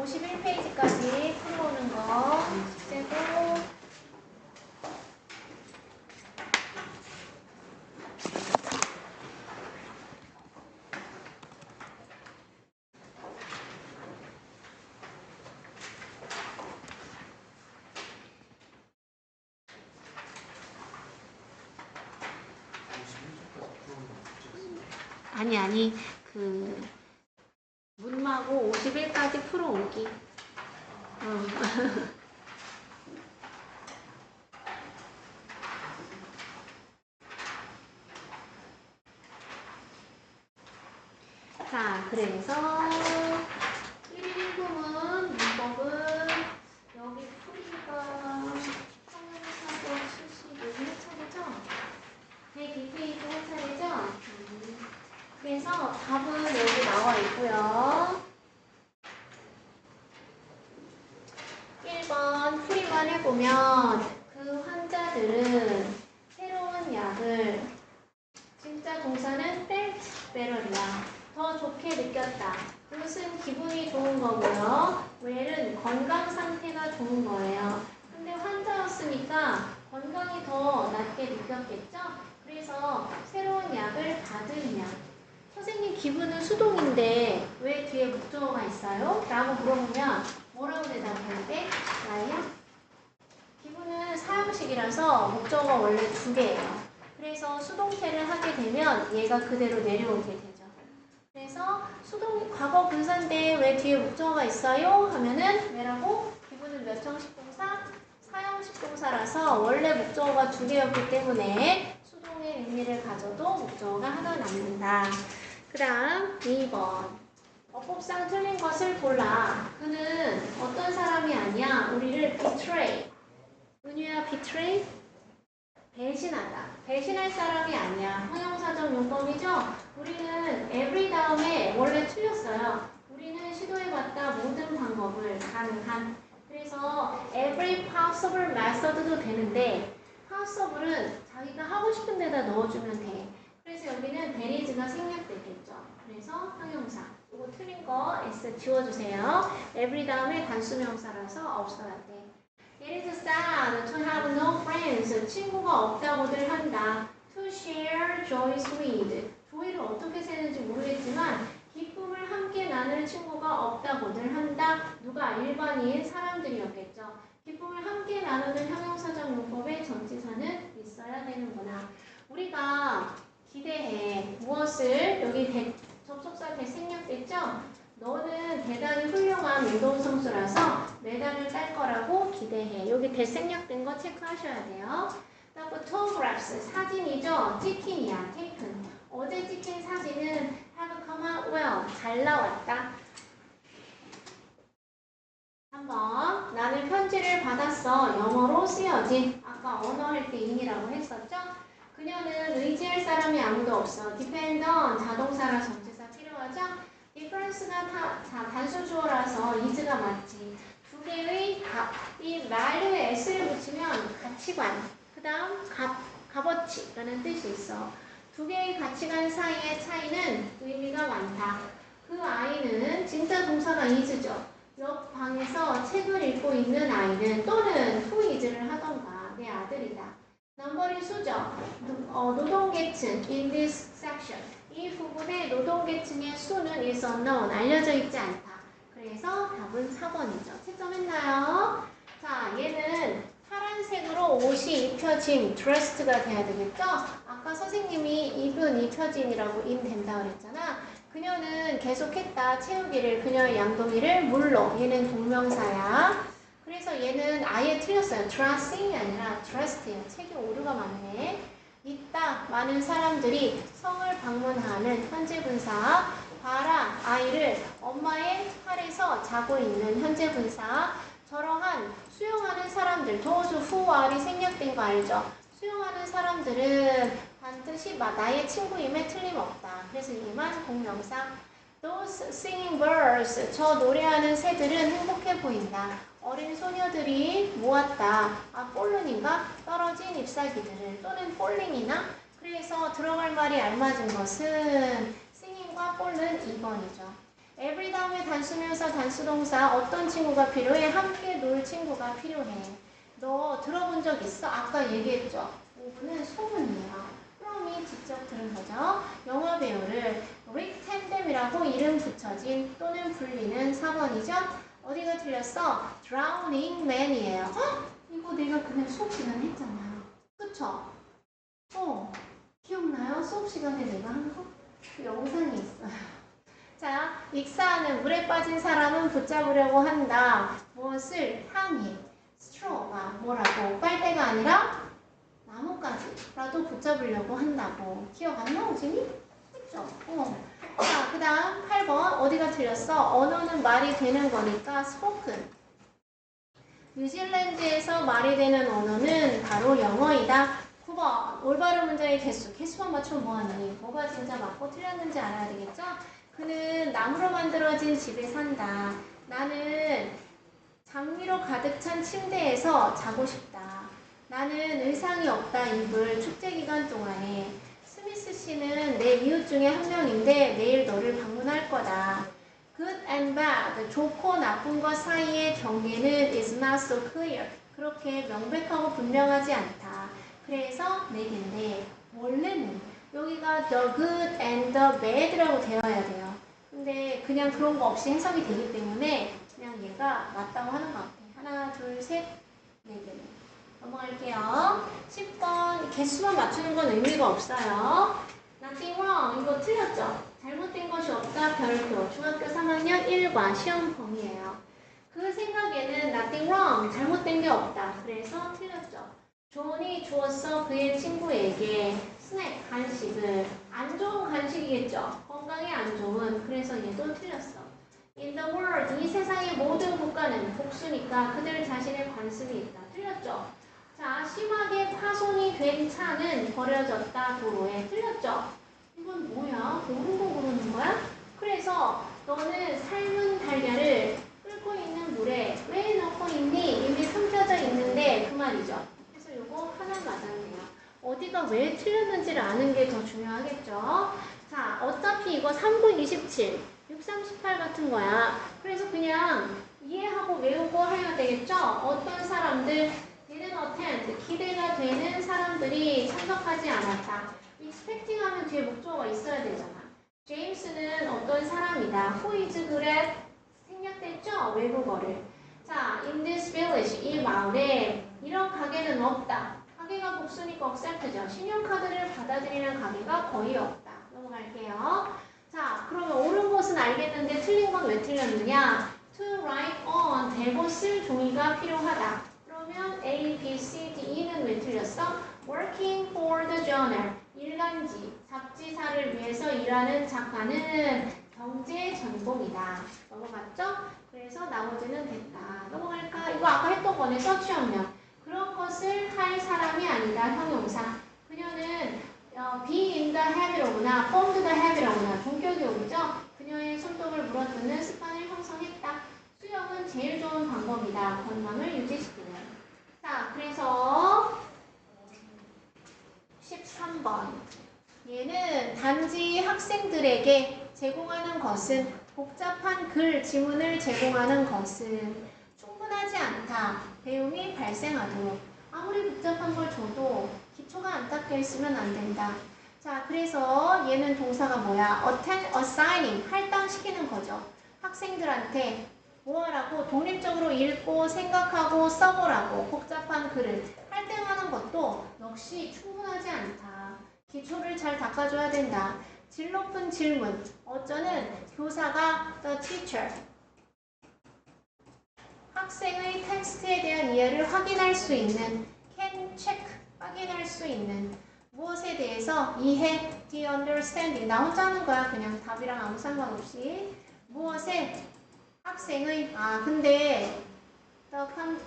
51페이지까지 풀어오는 거 숙제고 아니 그 문마고 51까지 풀어오기. 자, 그래서 1인분은 문법은 여기 풀이가 성형사고 71회차례죠? 102페이지 한 차례죠? 그래서 답은 여기 나와 있고요. 1번 풀이만 해보면 그 환자들은 새로운 약을 진짜 동사는 felt better이야. 더 좋게 느꼈다. 이것은 기분이 좋은 거고요. well은 건강 상태가 좋은 거예요. 근데 환자였으니까 건강이 더 낫게 느꼈겠죠? 그래서 새로운 약을 받으면 선생님 기분은 수동인데 왜 뒤에 목적어가 있어요? 라고 물어보면 뭐라고 대답해야 돼? 나야? 기분은 사형식이라서 목적어가 원래 2개예요. 그래서 수동태를 하게 되면 얘가 그대로 내려오게 되죠. 그래서 수동 과거 분사인데 왜 뒤에 목적어가 있어요? 하면은 왜라고? 기분은 몇 형식 동사? 사형식 동사라서 원래 목적어가 2개였기 때문에 수동의 의미를 가져도 목적어가 하나 남는다. 그 다음 2번 어법상 틀린 것을 골라. 그는 어떤 사람이 아니야. 우리를 betray. 은유야 betray? 배신하다. 배신할 사람이 아니야. 형용사적 용법이죠? 우리는 every 다음에 원래 틀렸어요. 우리는 시도해봤다 모든 방법을 가능한. 그래서 every possible method도 되는데 possible은 자기가 하고 싶은 데다 넣어주면 돼. 그래서 여기는 there is가 생략되겠죠. 그래서 형용사. 이거 틀린 거 S 지워주세요. every 다음에 단수명사라서 없어야 돼. It is sad to have no friends. 친구가 없다고들 한다. To share joys with. joy를 어떻게 세는지 모르겠지만 기쁨을 함께 나눌 친구가 없다고들 한다. 누가? 일반인 사람들이었겠죠. 기쁨을 함께 나누는 형용사적 용법의 전치사는 있어야 되는구나. 우리가 기대해. 무엇을? 여기 접속사 대생략됐죠? 너는 대단히 훌륭한 운동선수라서 메달을 딸 거라고 기대해. 여기 대생략된 거 체크하셔야 돼요. photographs, 사진이죠? 찍힌이야, taken. 어제 찍힌 사진은 have come out well, 잘 나왔다. 3번, 나는 편지를 받았어. 영어로 쓰여진. 아까 언어 할 때 인이라고 했었죠? 그녀는 의지할 사람이 아무도 없어. depend on, 자동사라 전치사 필요하죠? difference가 단수 주어라서 is가 맞지. 2개의 이 value에 s를 붙이면 가치관, 그 다음 값어치라는 뜻이 있어. 2개의 가치관 사이의 차이는 의미가 많다. 그 아이는 진짜 동사가 is죠. 옆 방에서 책을 읽고 있는 아이는 또는 who is를 하던가 내 아들이다. 넘버리 수죠. 노동계층 in this section. 이 부분에 노동계층의 수는 is unknown. 알려져 있지 않다. 그래서 답은 4번이죠. 채점했나요? 자, 얘는 파란색으로 옷이 입혀진 드레스가 돼야 되겠죠? 아까 선생님이 입은 입혀진이라고 된다 그랬잖아. 그녀는 계속했다. 채우기를. 그녀의 양동이를 물로. 얘는 동명사야. 그래서 얘는 아예 틀렸어요. dressing이 아니라 dressed예요. 책에 오류가 많네. 있다. 많은 사람들이 성을 방문하는 현재 분사. 봐라. 아이를 엄마의 팔에서 자고 있는 현재 분사. 저러한 수용하는 사람들. those who are이 생략된 거 알죠? 수용하는 사람들은 반드시 나의 친구임에 틀림없다. 그래서 얘만 동명사. Those singing birds. 저 노래하는 새들은 행복해 보인다. 어린 소녀들이 모았다. 폴른인가? 떨어진 잎사귀들을. 또는 폴링이나? 그래서 들어갈 말이 알맞은 것은 singing과 폴른 2번이죠. every 다음에 단수명사, 단수동사 어떤 친구가 필요해? 함께 놀 친구가 필요해. 너 들어본 적 있어? 아까 얘기했죠? 5분은 소문이에요. from이 직접 들은 거죠. 영화 배우를 릭 텐뎀이라고 이름 붙여진 또는 불리는 4번이죠. 어디가 틀렸어? drowning man이에요. 헉! 이거 내가 그날 수업 시간에 했잖아요. 그쵸? 기억나요? 수업 시간에 내가 한 거? 그 영상이 있어요. 자, 익사하는 물에 빠진 사람은 붙잡으려고 한다. 무엇을? 향해. straw가 뭐라고? 빨대가 아니라 나뭇가지라도 붙잡으려고 한다고. 기억 안 나오지? 했죠? 자, 그 다음 8번 어디가 틀렸어? 언어는 말이 되는 거니까 spoken. 뉴질랜드에서 말이 되는 언어는 바로 영어이다. 9번 올바른 문장의 개수. 개수만 맞추면 뭐하니? 뭐가 진짜 맞고 틀렸는지 알아야 되겠죠? 그는 나무로 만들어진 집에 산다. 나는 장미로 가득 찬 침대에서 자고 싶다. 나는 의상이 없다 입을 축제 기간 동안에. 스미스 씨는 내 이웃 중에 한 명인데 내일 너를 방문할 거다. Good and bad, 좋고 나쁜 것 사이의 경계는 is not so clear. 그렇게 명백하고 분명하지 않다. 그래서 네 개인데 원래는 여기가 the good and the bad라고 되어야 돼요. 근데 그냥 그런 거 없이 해석이 되기 때문에 그냥 얘가 맞다고 하는 것 같아요. 하나, 둘, 셋, 네 개는. 넘어갈게요. 10번 개수만 맞추는 건 의미가 없어요. Nothing wrong. 이거 틀렸죠? 잘못된 것이 없다. 별표. 중학교 3학년 1과 시험 범위예요. 그 생각에는 nothing wrong. 잘못된 게 없다. 그래서 틀렸죠. 존이 주었어 그의 친구에게 스낵, 간식을. 안 좋은 간식이겠죠? 건강에 안 좋은. 그래서 얘도 틀렸어. In the world, 이 세상의 모든 국가는 복수니까 그들 자신의 관습이 있다. 틀렸죠? 자, 심하게 파손이 된 차는 버려졌다 도로에. 틀렸죠? 이건 뭐야? 모르고 그러는 거야? 그래서 너는 삶은 달걀을 끓고 있는 물에 왜 넣고 있니? 이미 숨겨져 있는데 그 말이죠. 그래서 요거 하나 맞았네요. 어디가 왜 틀렸는지를 아는 게 더 중요하겠죠? 자, 어차피 이거 3분 27, 638 같은 거야. 그래서 그냥 이해하고 외우고 해야 되겠죠? 어떤 사람들 didn't attend, 기대가 되는 사람들이 참석하지 않았다. expecting 하면 뒤에 목적어가 있어야 되잖아. 제임스는 어떤 사람이다. who is good at 생략됐죠? 외국어를. 자, in this village, 이 마을에 이런 가게는 없다. 가게가 복수니까 accept죠. 신용카드를 받아들이는 가게가 거의 없다. 넘어갈게요. 자, 그러면 옳은 것은 알겠는데 틀린 건 왜 틀렸느냐? To write on, 대고 쓸 종이가 필요하다. 그러면 A, B, C, D, E는 왜 틀렸어? Working for the journal, 일간지, 잡지사를 위해서 일하는 작가는 경제 전공이다. 넘어갔죠? 그래서 나머지는 됐다. 넘어갈까? 이거 아까 했던 거네. 서치형량. 그런 것을 할 사람이 아니다. 형용사. 그녀는 be in the habit이구나, formed the habit이구나. 동격이 오죠? 그녀의 손톱을 물어뜯는 습관을 형성했다. 수영은 제일 좋은 방법이다. 건강을 유지시키는. 자, 그래서 13번. 얘는 단지 학생들에게 제공하는 것은 복잡한 글, 지문을 제공하는 것은 충분하지 않다. 배움이 발생하도록. 아무리 복잡한 걸 줘도 기초가 안 닦여 있으면 안 된다. 자, 그래서 얘는 동사가 뭐야? assigning, 할당시키는 거죠. 학생들한테 뭐하라고? 독립적으로 읽고 생각하고 써보라고. 복잡한 글을 할당하는 것도 역시 충분하지 않다. 기초를 잘 닦아줘야 된다. 질 높은 질문. 어쩌는 교사가 the teacher. 학생의 텍스트에 대한 이해를 확인할 수 있는 can check, 확인할 수 있는 무엇에 대해서 이해, the understanding. 나 혼자 하는 거야. 그냥 답이랑 아무 상관없이. 무엇에 학생의 근데 the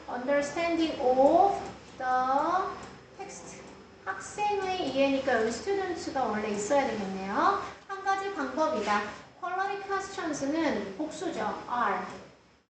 understanding of the text. 학생의 이해니까 여기 students가 원래 있어야 되겠네요. 한 가지 방법이다. quality questions는 복수죠. are.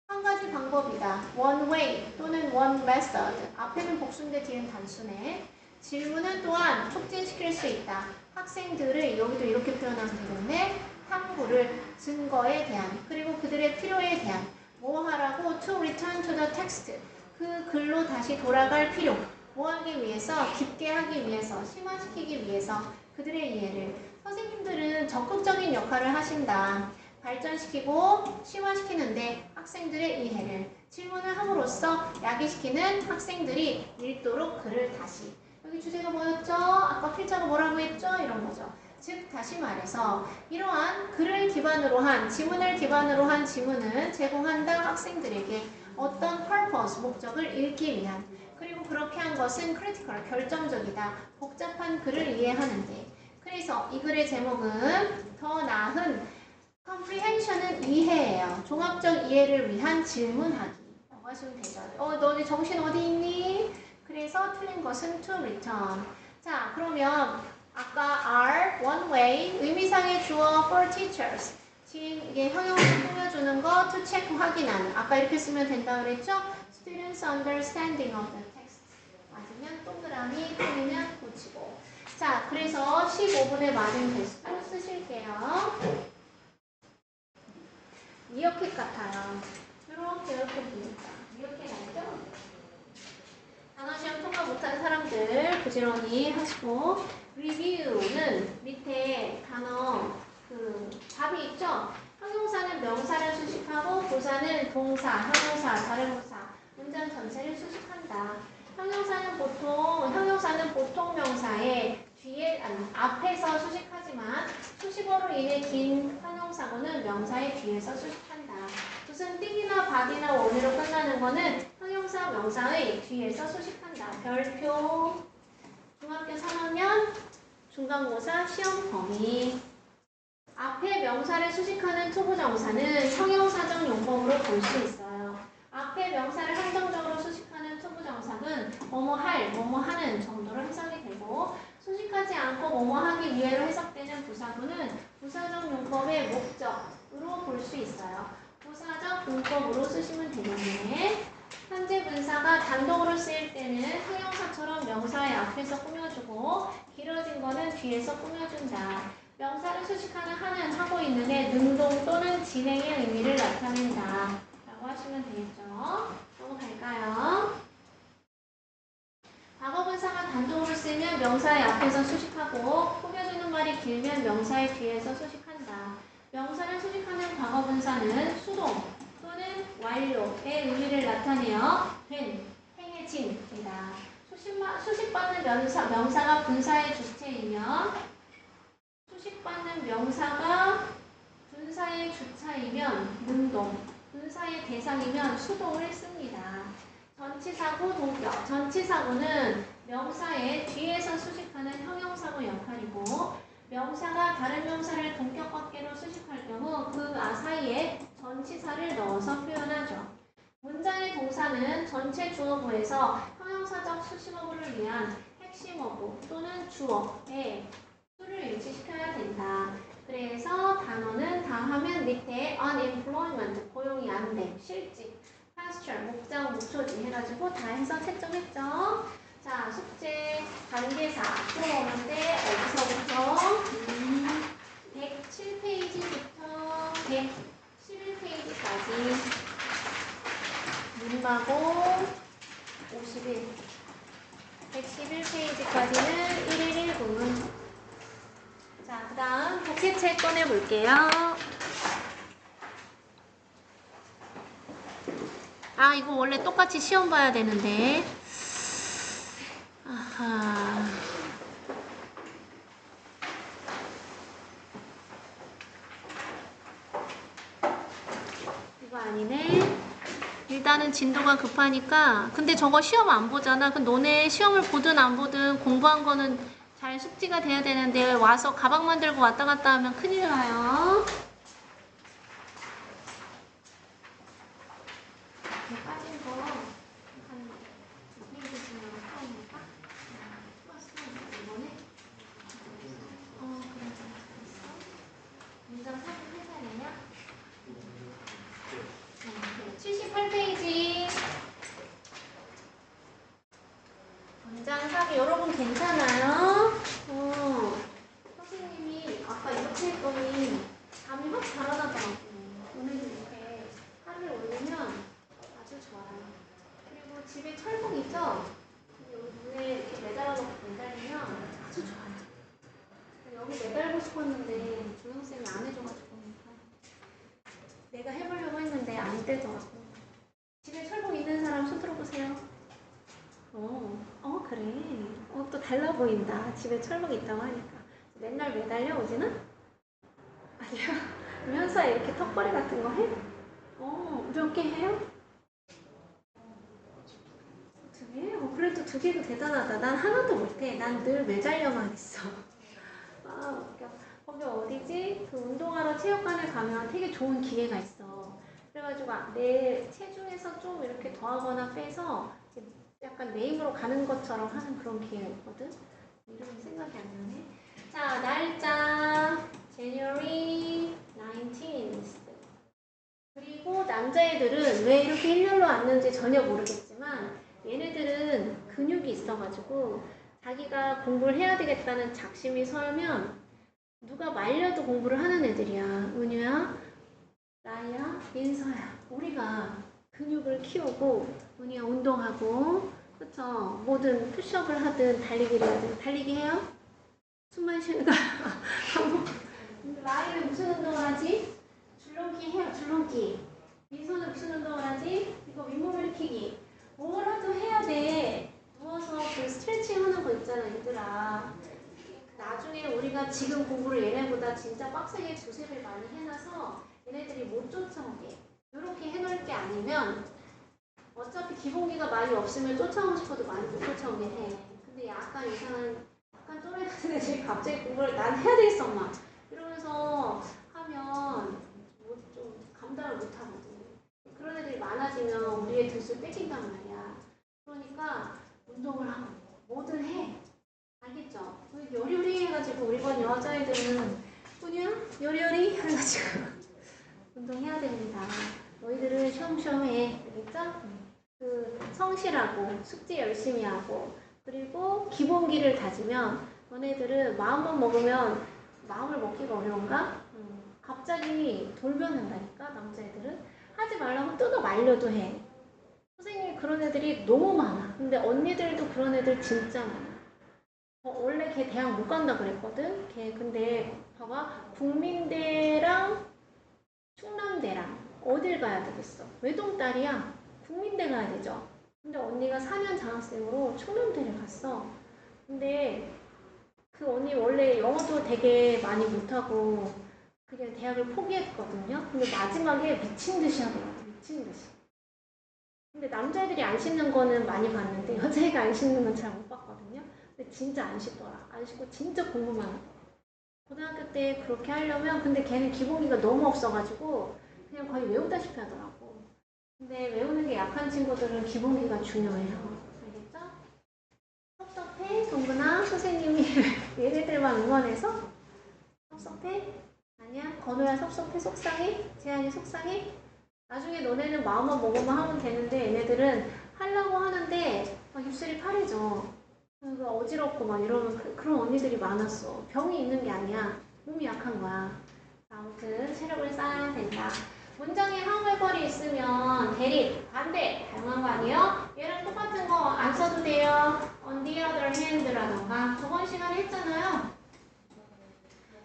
한 가지 방법이다. one way 또는 one method. 앞에는 복수인데 뒤는 단수네. 질문은 또한 촉진시킬 수 있다. 학생들을 여기도 이렇게 표현하면 되겠네. 탐구, 물을 증거에 대한 그리고 그들의 필요에 대한 뭐 하라고 to return to the text 그 글로 다시 돌아갈 필요 뭐 하기 위해서 깊게 하기 위해서 심화시키기 위해서 그들의 이해를 선생님들은 적극적인 역할을 하신다. 발전시키고 심화시키는데 학생들의 이해를 질문을 함으로써 야기시키는 학생들이 읽도록 글을 다시 여기 주제가 뭐였죠? 아까 필자가 뭐라고 했죠? 이런 거죠. 즉 다시 말해서 이러한 글을 기반으로 한 지문을 기반으로 한 지문은 제공한다 학생들에게 어떤 purpose 목적을 읽기 위한 그리고 그렇게 한 것은 critical 결정적이다 복잡한 글을 이해하는데 그래서 이 글의 제목은 더 나은 comprehension은 이해예요. 종합적 이해를 위한 질문하기 라고 하시면 되죠. 너네 정신 어디 있니? 그래서 틀린 것은 to return. 자, 그러면 아까 are, one way, 의미상의 주어 for teachers. 지금 이게 형용사 꾸며주는 거 to check 확인하는. 아까 이렇게 쓰면 된다 그랬죠? Students understanding of the text. 맞으면 동그라미, 틀리면 고치고. 자, 그래서 15분의 맞은 개수 쓰실게요. 미어캣 같아요. 이렇게 보니까. 미어캣 알죠? 단어시험 통과 못한 사람들 부지런히 하시고 리뷰는 밑에 단어 답이 있죠? 형용사는 명사를 수식하고 부사는 동사, 형용사, 다른 부사, 문장 전체를 수식한다. 형용사는 보통 명사의 뒤에 앞에서 수식하지만 수식어로 인해 긴 형용사고는 명사의 뒤에서 수식한다. 무슨 띵이나 받이나 원으로 끝나는 거는 형용사 명사의 뒤에서 수식한다. 별표 중학교 3학년 중간고사 시험 범위 앞에 명사를 수식하는 투부정사는 형용사적 용법으로 볼 수 있어요. 앞에 명사를 한정적으로 수식하는 투부정사는 뭐뭐 할, 뭐뭐 하는 정도로 해석이 되고 수식하지 않고 뭐뭐 하기 위해로 해석되는 부사구는 부사적 용법의 목적으로 볼 수 있어요. 부사적 용법으로 쓰시면 되겠네. 현재 분사가 단독으로 쓰일 때는 형용사처럼 명사의 앞에서 꾸며주고 길어진 거는 뒤에서 꾸며준다. 명사를 수식하는 하는 하고 있는 애 능동 또는 진행의 의미를 나타낸다. 라고 하시면 되겠죠. 넘어갈까요? 과거분사가 단독으로 쓰이면 명사의 앞에서 수식하고 꾸며주는 말이 길면 명사의 뒤에서 수식한다. 명사를 수식하는 과거분사는 수동 또는 완료의 의미를 나타내어 된, 행해진이다. 수식받는 명사가 분사의 주체이면 수식받는 명사가 분사의 주차이면 능동, 분사의 대상이면 수동을 씁니다. 전치사구 동격. 전치사구는 명사의 뒤에서 수식하는 형용사구 역할이고 명사가 다른 명사를 동격 관계로 수식할 경우 그 사이에 전치사를 넣어서 표현하죠. 문장의 동사는 전체 주어부에서 형용사적 수식어구를 위한 핵심 어구 또는 주어에 수를 일치시켜야 된다. 그래서 단어는 다 하면 밑에 unemployment, 고용이 안 돼, 실직, pasture, 목장, 목초지 해가지고 다 해서 채점했죠. 자, 숙제 관계사 풀어오는데 어디서부터 107페이지부터 111페이지까지 문과고 51 111페이지까지는 1일 1분. 자, 그 다음 복귀책 꺼내볼게요. 아, 이거 원래 똑같이 시험 봐야 되는데. 아하. 이거 아니네. 일단은 진도가 급하니까. 근데 저거 시험 안 보잖아. 그럼 너네 시험을 보든 안 보든 공부한 거는 잘 숙지가 돼야 되는데 와서 가방만 들고 왔다 갔다 하면 큰일 나요. 빠진 거 한 2페이지쯤 풀어볼까? 풀었어? 이번에? 그래. 문장 33살이에요? 78페이지. 문장 사기 여러분 괜찮아요? 선생님이 아까 이렇게 했더니 다 되더라고. 집에 철봉 있는 사람 손 들어보세요. 그래. 또 달라 보인다. 집에 철봉 있다고 하니까. 맨날 매달려, 오지는? 아니야. 현수야 이렇게 턱걸이 같은 거 해? 몇 개 해요? 2개? 그래도 2개도 대단하다. 난 하나도 못해. 난 늘 매달려만 있어. 웃겨. 거기 어디지? 그 운동하러 체육관에 가면 되게 좋은 기계가 있어. 그래가지고 내 체중에서 좀 이렇게 더하거나 빼서 약간 내 힘으로 가는 것처럼 하는 그런 기계가 있거든? 이름이 생각이 안 나네. 자, 날짜 January 19th. 그리고 남자애들은 왜 이렇게 일렬로 앉는지 전혀 모르겠지만 얘네들은 근육이 있어가지고 자기가 공부를 해야 되겠다는 작심이 설면 누가 말려도 공부를 하는 애들이야. 은유야, 나야, 민서야. 우리가 근육을 키우고 은유야 운동하고 그쵸? 뭐든 푸시업을 하든 달리기를 하든 달리기 해요? 숨만 쉬는 거 라이는 무슨 운동을 하지? 줄넘기 해요. 줄넘기. 민서는 무슨 운동을 하지? 이거 윗몸 일으키기. 뭐라도 해야 돼. 누워서 그 스트레칭 하는 거 있잖아 얘들아. 나중에 우리가 지금 공부를 얘네보다 진짜 빡세게 2-3배 많이 해놔서 얘네들이 못 쫓아오게 이렇게 해놓을 게 아니면 어차피 기본기가 많이 없으면 쫓아오고 싶어도 많이 못 쫓아오게 해. 근데 약간 이상한 약간 또래 같은 애들이 갑자기 공부를 난 해야 되겠어 엄마 이러면서 하면 뭐 좀 감당을 못 하거든. 그런 애들이 많아지면 우리의 돛을 뺏긴단 말이야. 그러니까 운동을 하고 뭐든 해. 알겠죠? 요리요리 해가지고 우리 반 여자애들은 은유야 요리요리 해가지고 운동해야 됩니다. 너희들은 쉬엄쉬엄 해. 알겠죠? 그 성실하고 숙제 열심히 하고 그리고 기본기를 다지면 너네들은 마음만 먹으면 마음을 먹기가 어려운가? 갑자기 돌변한다니까 남자애들은 하지 말라고 뜯어 말려도 해. 선생님이 그런 애들이 너무 많아. 근데 언니들도 그런 애들 진짜 많아. 원래 걔 대학 못 간다 그랬거든? 걔 근데 봐봐 국민대랑 충남대랑 어딜 가야 되겠어? 외동딸이야. 국민대 가야 되죠. 근데 언니가 4년 장학생으로 충남대를 갔어. 근데 그 언니 원래 영어도 되게 많이 못하고 그냥 대학을 포기했거든요. 근데 마지막에 미친 듯이 하더라고. 미친 듯이. 근데 남자애들이 안 씻는 거는 많이 봤는데 여자애가 안 씻는 건 잘 못 봤거든요. 근데 진짜 안 씻더라. 안 씻고 진짜 공부만 하더라. 고등학교 때 그렇게 하려면 근데 걔는 기본기가 너무 없어가지고 그냥 거의 외우다시피 하더라고. 근데 외우는 게 약한 친구들은 기본기가 중요해요. 알겠죠? 섭섭해? 동근아 선생님이 얘네들만 응원해서? 섭섭해? 아니야? 건우야 섭섭해? 속상해? 재한이 속상해? 나중에 너네는 마음만 먹으면 하면 되는데 얘네들은 하려고 하는데 막 입술이 파래져. 그러니까 어지럽고 막 이러면 그런 언니들이 많았어. 병이 있는 게 아니야. 몸이 약한 거야. 아무튼 체력을 쌓아야 된다. 문장에 however이 있으면 대립, 반대, 다양한 거 아니에요? 얘랑 똑같은 거 안 써도 돼요. on the other hand라던가 저번 시간에 했잖아요.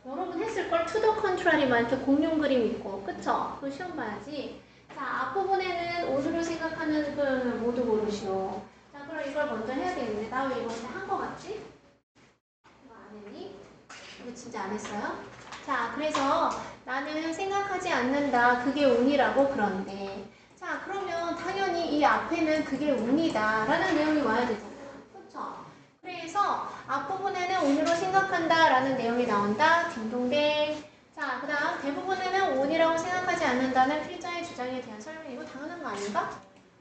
여러분 했을걸? to the contrary만 이렇게 공룡 그림 있고 그쵸? 그거 시험 봐야지. 자, 앞부분에는 오류로 생각하는 표현을 모두 고르시오. 자, 그럼 이걸 먼저 해야 되겠네. 나 왜 이번에 한 거 같지? 이거 안 했니? 이거 진짜 안 했어요? 자, 그래서 나는 생각하지 않는다. 그게 운이라고 그런데. 자, 그러면 당연히 이 앞에는 그게 운이다. 라는 내용이 와야 되잖아요. 그쵸? 그래서 앞부분에는 운으로 생각한다. 라는 내용이 나온다. 딩동댕. 자, 그 다음 대부분에는 운이라고 생각하지 않는다는 필자의 주장에 대한 설명. 이거 당연한 거 아닌가?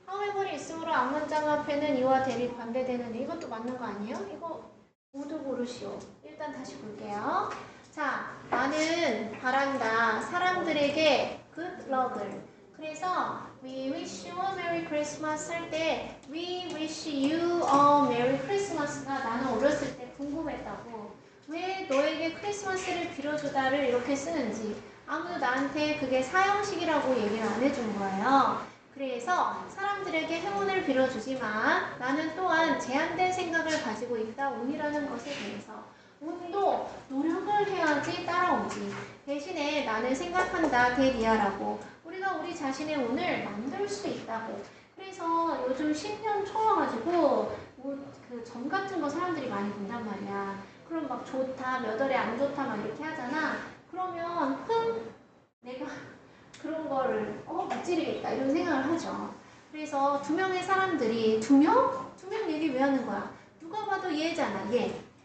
however이 있으므로 앞문장 앞에는 이와 대립 반대되는데 이것도 맞는 거 아니에요? 이거 모두 고르시오. 일단 다시 볼게요. 자, 나는 바란다. 사람들에게 good luck을. 그래서 we wish you a merry Christmas 할 때 we wish you a merry Christmas가 나는 어렸을 때 궁금했다고. 왜 너에게 크리스마스를 빌어주다를 이렇게 쓰는지 아무도 나한테 그게 사형식이라고 얘기를 안 해준 거예요. 그래서 사람들에게 행운을 빌어주지만 나는 또한 제한된 생각을 가지고 있다. 운이라는 것에 대해서. 운도 노력을 해야지 따라오지. 대신에 나는 생각한다. 대리아라고. 우리가 우리가 우리 자신의 운을 만들 수 있다고. 그래서 요즘 신년 초여가지고 그 점 같은 거 사람들이 많이 본단 말이야. 그럼 막 좋다, 몇 월에 안 좋다 막 이렇게 하잖아. 그러면 내가 그런 거를 무찌르겠다 이런 생각을 하죠. 그래서 두 명의 사람들이 두 명 얘기 왜 하는 거야? 누가 봐도 얘잖아.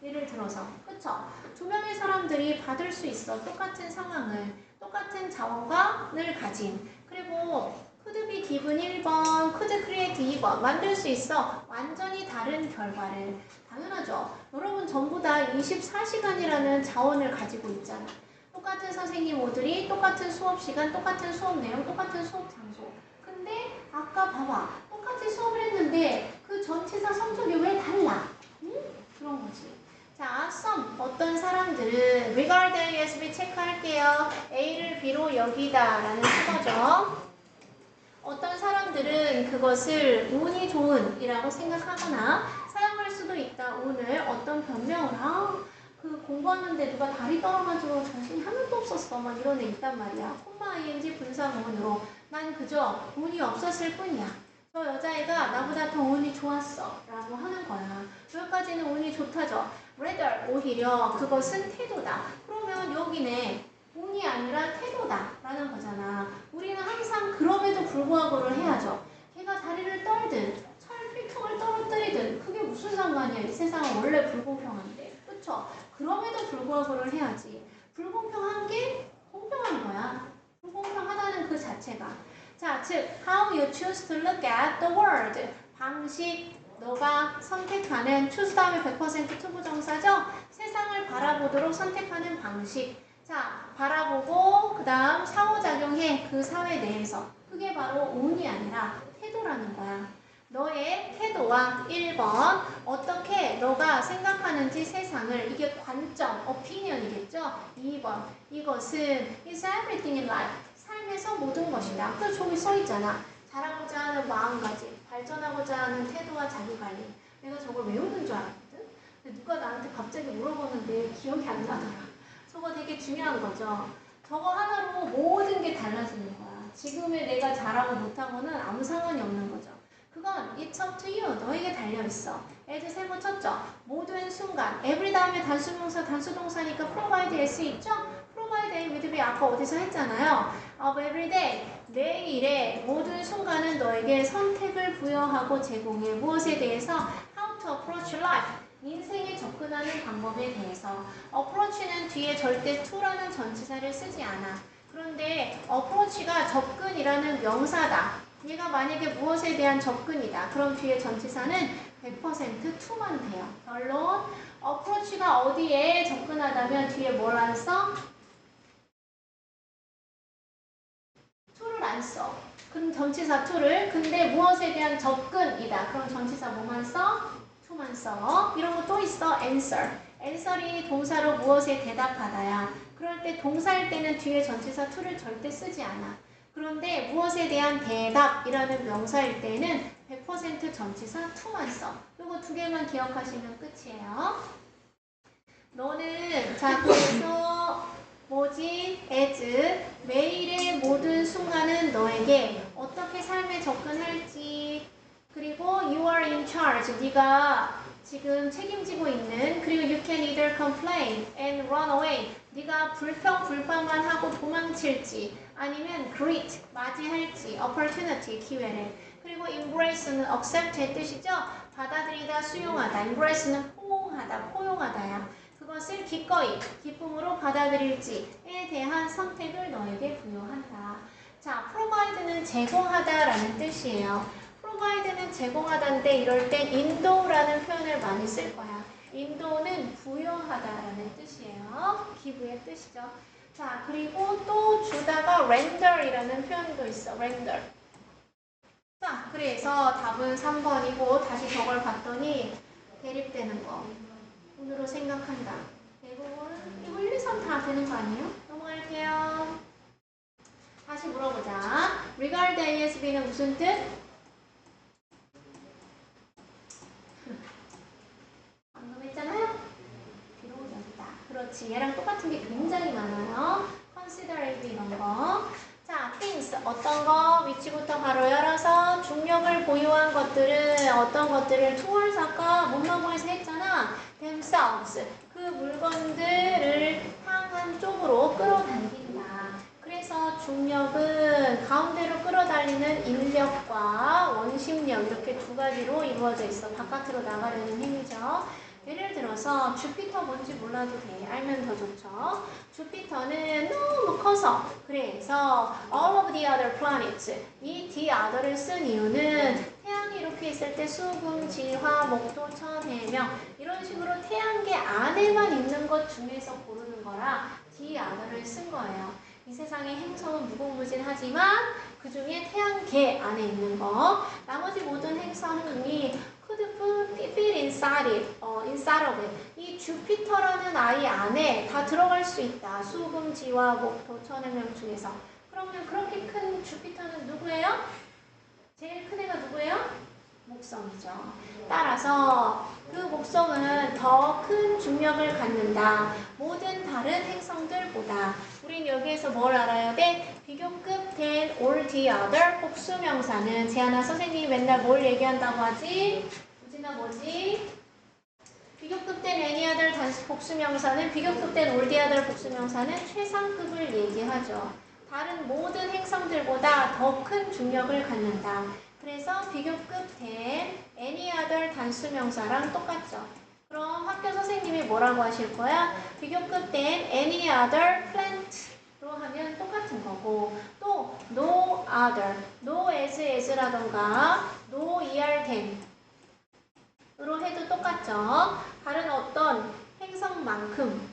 예를 들어서 그쵸? 두 명의 사람들이 받을 수 있어. 똑같은 상황을, 똑같은 자원을 가진. 그리고 could be given 1번, could create 2번 만들 수 있어. 완전히 다른 결과를. 당연하죠. 여러분 전부 다 24시간이라는 자원을 가지고 있잖아. 똑같은 선생님 오들이 똑같은 수업 시간, 똑같은 수업 내용, 똑같은 수업 장소. 근데 아까 봐봐. 똑같이 수업을 했는데 그 전치사 성적이 왜 달라? 응? 그런 거지. 자, some 어떤 사람들은 regard ASB 체크할게요. A를 B로 여기다 라는 수거죠. 어떤 사람들은 그것을 운이 좋은 이라고 생각하거나 사용할 수도 있다. 운을 어떤 변명을 그 공부하는데 누가 다리 떨어가지고 정신이 하나도 없었어 막 이런 애 있단 말이야. 콤마 ing 분사문으로 난 그저 운이 없었을 뿐이야. 저 여자애가 나보다 더 운이 좋았어 라고 하는 거야. 여기까지는 운이 좋다죠. rather 오히려 그것은 태도다. 그러면 여기네 운이 아니라 태도다 라는 거잖아. 우리는 항상 그럼에도 불구하고를 해야죠. 걔가 다리를 떨든 철필통을 떨어뜨리든 그게 무슨 상관이야. 이 세상은 원래 불공평한데. 그쵸? 그럼에도 불구하고를 해야지. 불공평한 게 공평한 거야. 불공평하다는 그 자체가. 자, 즉 how you choose to look at the world. 방식, 너가 선택하는 choose 다음에 100% 투부정사죠? 세상을 바라보도록 선택하는 방식. 자, 바라보고 그 다음 상호작용해. 그 사회 내에서. 그게 바로 운이 아니라 태도라는 거야. 너의 태도와 1번 어떻게 너가 생각하는지 세상을, 이게 관점, opinion이겠죠? 2번 이것은 is everything in life. 삶에서 모든 것이다. 그래서 저기 써있잖아. 잘하고자 하는 마음가짐, 발전하고자 하는 태도와 자기관리. 내가 저걸 외우는 줄 알았거든? 근데 누가 나한테 갑자기 물어보는데 기억이 안 나더라. 저거 되게 중요한 거죠. 저거 하나로 모든 게 달라지는 거야. 지금의 내가 잘하고 못하고는 아무 상관이 없는 거죠. 그건 it's up to you. 너에게 달려있어. as 세모 쳤죠? 모든 순간. every 다음에 단수명사, 단수동사니까 provide s 있죠? provide a with be 아까 어디서 했잖아요. of every day. 매일의 모든 순간은 너에게 선택을 부여하고 제공해. 무엇에 대해서? how to approach life. 인생에 접근하는 방법에 대해서. approach는 뒤에 절대 to라는 전치사를 쓰지 않아. 그런데 approach가 접근이라는 명사다. 얘가 만약에 무엇에 대한 접근이다. 그럼 뒤에 전치사는 100% to만 돼요. 결론, approach가 어디에 접근하다면 뒤에 뭘 안 써? to를 안 써. 그럼 전치사 to를. 근데 무엇에 대한 접근이다. 그럼 전치사 뭐만 써? to만 써. 이런 거 또 있어. answer. answer이 동사로 무엇에 대답하다야. 그럴 때 동사일 때는 뒤에 전치사 to를 절대 쓰지 않아. 그런데 무엇에 대한 대답이라는 명사일 때는 100% 전치사 to만 써. 이거 두 개만 기억하시면 끝이에요. 너는 자 그래서 뭐지? as 매일의 모든 순간은 너에게 어떻게 삶에 접근할지, 그리고 you are in charge. 네가 지금 책임지고 있는, 그리고 you can either complain and run away. 네가 불평만 하고 도망칠지 아니면 greet 맞이할지 opportunity 기회를. 그리고 embrace는 accept의 뜻이죠. 받아들이다, 수용하다. embrace는 포용하다야. 그것을 기꺼이 기쁨으로 받아들일지에 대한 선택을 너에게 부여한다. 자, provide는 제공하다라는 뜻이에요. provide는 제공하다인데 이럴 때 인도라는 표현을 많이 쓸 거야. 인도는 부여하다라는 뜻이에요. 기부의 뜻이죠. 자, 그리고 또 주다가 render이라는 표현도 있어. render. 자, 그래서 답은 3번이고 다시 저걸 봤더니 대립되는 거. 운으로 생각한다. 대부분 이거 1, 2, 3 다 되는 거 아니에요? 넘어갈게요. 다시 물어보자. regard ASB는 무슨 뜻? 방금 했잖아요. 비로 여기다. 그렇지. 얘랑 똑같은 게 굉장히 많아요. consider AB 이런 거. 자, things 어떤 보유한 것들은 어떤 것들을 towards 아까 문방구에서 했잖아. themselves. 그 물건들을 향한 쪽으로 끌어당긴다. 그래서 중력은 가운데로 끌어달리는 인력과 원심력 이렇게 두 가지로 이루어져 있어. 바깥으로 나가려는 힘이죠. 예를 들어서 주피터 뭔지 몰라도 돼. 알면 더 좋죠. 주피터는 너무 커서 그래서 all of the other planets 이 the other를 쓴 이유는 태양이 이렇게 있을 때 수금, 지화, 목토, 천, 해명 이런 식으로 태양계 안에만 있는 것 중에서 고르는 거라 the other를 쓴 거예요. 이 세상의 행성은 무궁무진하지만 그 중에 태양계 안에 있는 거 나머지 모든 행성이 could fit inside of it. 이 주피터라는 아이 안에 다 들어갈 수 있다. 수금, 지화, 목토, 천해명 중에서. 그러면 그렇게 큰 주피터는 누구예요? 제일 큰 애가 누구예요? 목성이죠. 따라서 그 목성은 더 큰 중력을 갖는다. 모든 다른 행성들보다. 우린 여기에서 뭘 알아야 돼? 비교급 than or the other 복수명사는 재하나 선생님이 맨날 뭘 얘기한다고 하지? 우진아 뭐지? 비교급 than any other 단수 복수명사는 비교급 than or the other 복수명사는 최상급을 얘기하죠. 다른 모든 행성들보다 더 큰 중력을 갖는다. 그래서 비교급 than any other 단수명사랑 똑같죠. 그럼 학교 선생님이 뭐라고 하실 거야? 비교급 than any other plant로 하면 똑같은 거고 또 no other, no as라던가 no than 으로 해도 똑같죠. 다른 어떤 행성만큼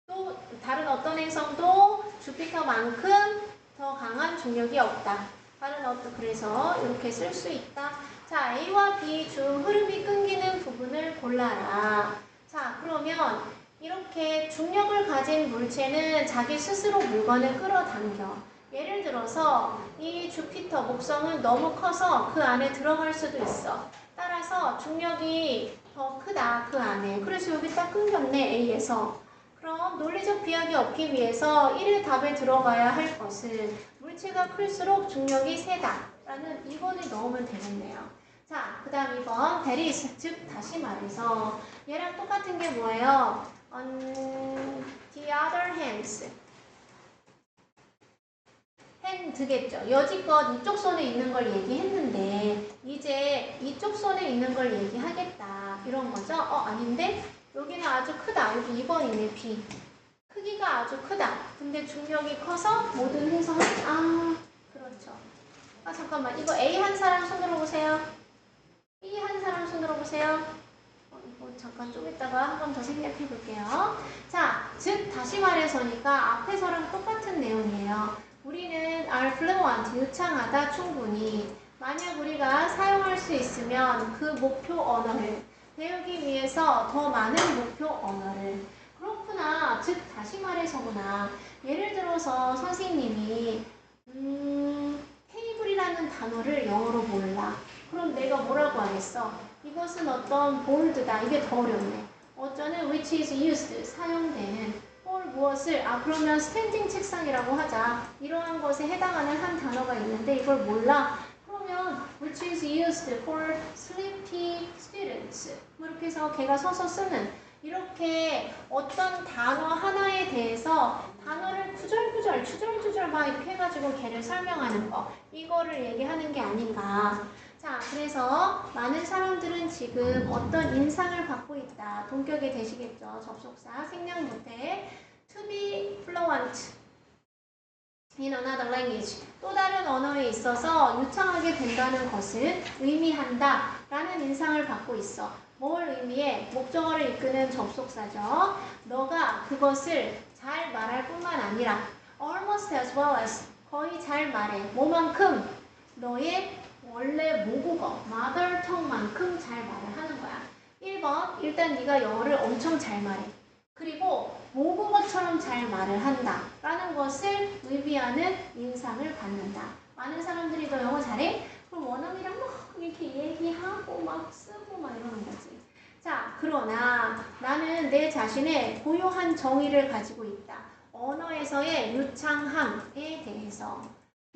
또 다른 어떤 행성도 주피터만큼 더 강한 중력이 없다. 다른 어떤 그래서 이렇게 쓸 수 있다. 자, A와 B 중 흐름이 끊기는 부분을 골라라. 자, 그러면 이렇게 중력을 가진 물체는 자기 스스로 물건을 끌어당겨. 예를 들어서 이 주피터 목성은 너무 커서 그 안에 들어갈 수도 있어. 따라서 중력이 더 크다 그 안에. 그래서 여기 딱 끊겼네 A에서. 그럼 논리적 비약이 없기 위해서 1의 답에 들어가야 할 것은 물체가 클수록 중력이 세다 라는 2번을 넣으면 되겠네요. 자, 그 다음 2번 that is, 즉 다시 말해서 얘랑 똑같은 게 뭐예요? On the other hands hand겠죠. 여지껏 이쪽 손에 있는 걸 얘기했는데 이제 이쪽 손에 있는 걸 얘기하겠다 이런 거죠. 아닌데? 여기는 아주 크다. 여기 2번이네. B. 크기가 아주 크다. 근데 중력이 커서 모든 행성은 그렇죠. 잠깐만. 이거 A 한 사람 손 들어보세요. B 한 사람 손 들어보세요. 이거 잠깐 좀 이따가 한 번 더 생략해 볼게요. 자, 즉 다시 말해서니까 앞에서랑 똑같은 내용이에요. 우리는 are fluent, 유창하다 충분히. 만약 우리가 사용할 수 있으면 그 목표 언어를 배우기 위해서 더 많은 목표 언어를. 그렇구나. 즉 다시 말해서구나. 예를 들어서 선생님이 테이블이라는 단어를 영어로 몰라. 그럼 내가 뭐라고 하겠어? 이것은 어떤 보드다. 이게 더 어렵네. 어쩌는 which is used, 사용되는 for 무엇을, 그러면 스탠딩 책상이라고 하자. 이러한 것에 해당하는 한 단어가 있는데 이걸 몰라. 그러면 which is used for sleepy students. 이렇게 해서 걔가 서서 쓰는 이렇게 어떤 단어 하나에 대해서 단어를 구절구절 주절주절 막 이렇게 해가지고 걔를 설명하는 거 이거를 얘기하는 게 아닌가. 자, 그래서 많은 사람들은 지금 어떤 인상을 받고 있다. 동격에 되시겠죠. 접속사 생략못해 to be fluent in another language. 또 다른 언어에 있어서 유창하게 된다는 것을 의미한다 라는 인상을 받고 있어. 뭘 의미해? 목적어를 이끄는 접속사죠. 너가 그것을 잘 말할 뿐만 아니라 almost as well as 거의 잘 말해. 뭐만큼? 너의 원래 모국어, mother tongue만큼 잘 말을 하는 거야. 1번, 일단 네가 영어를 엄청 잘 말해. 그리고 모국어처럼 잘 말을 한다 라는 것을 의미하는 인상을 받는다. 많은 사람들이 너 영어 잘해? 그럼 원어민이랑 막 이렇게 얘기하고 막 쓰고 막 이러는 거지. 자, 그러나 나는 내 자신의 고유한 정의를 가지고 있다. 언어에서의 유창함에 대해서.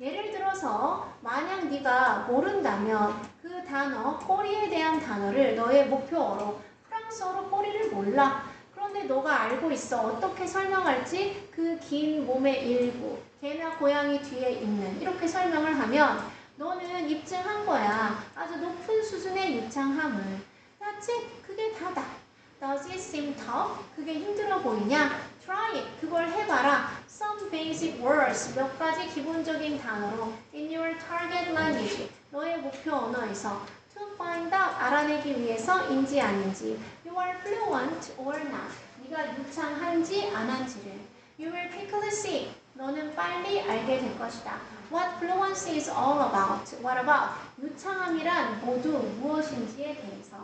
예를 들어서 만약 네가 모른다면 그 단어, 꼬리에 대한 단어를 너의 목표어로 프랑스어로 꼬리를 몰라. 그런데 너가 알고 있어. 어떻게 설명할지 그 긴 몸의 일부, 개나 고양이 뒤에 있는 이렇게 설명을 하면 너는 입증한 거야. 아주 높은 수준의 유창함을. That's it. 그게 다다. Does it seem tough? 그게 힘들어 보이냐? Try it. 그걸 해봐라. Some basic words. 몇 가지 기본적인 단어로 in your target language. 너의 목표 언어에서 to find out. 알아내기 위해서인지 아닌지. You are fluent or not. 네가 유창한지 안 한지를. You will quickly see. 너는 빨리 알게 될 것이다. What fluency is all about. What about? 유창함이란 모두 무엇인지에 대해서.